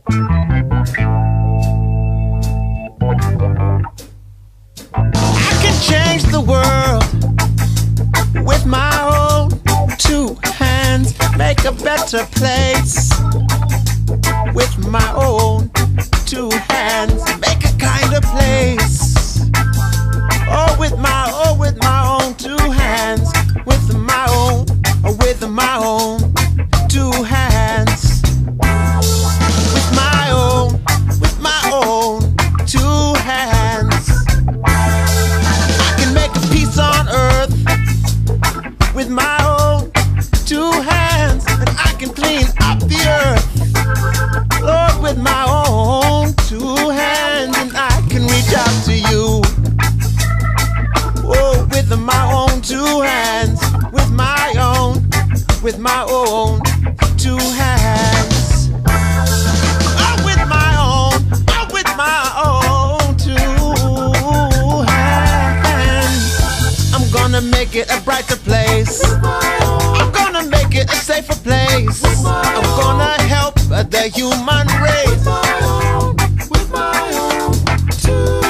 I can change the world with my own two hands, make a better place with my own two hands, make a kinder place. Oh, with my own two hands, with my own two hands, with my own two hands. I can make a peace on earth with my own two hands, and I can clean up the earth, Lord, with my own two hands, and I can reach out to you, oh, with my own two hands, with my own two hands, oh, with my own two hands. I'm gonna make it a brighter place, I'm gonna make it a safer place, I'm gonna help the human race with my own two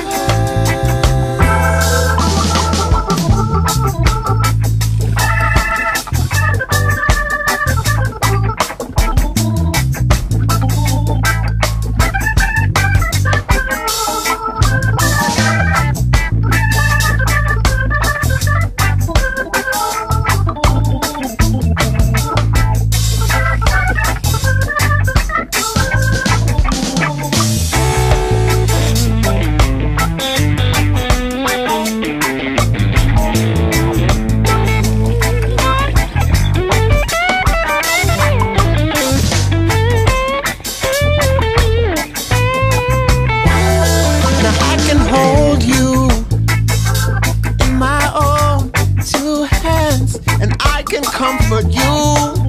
hold you in my own two hands, and I can comfort you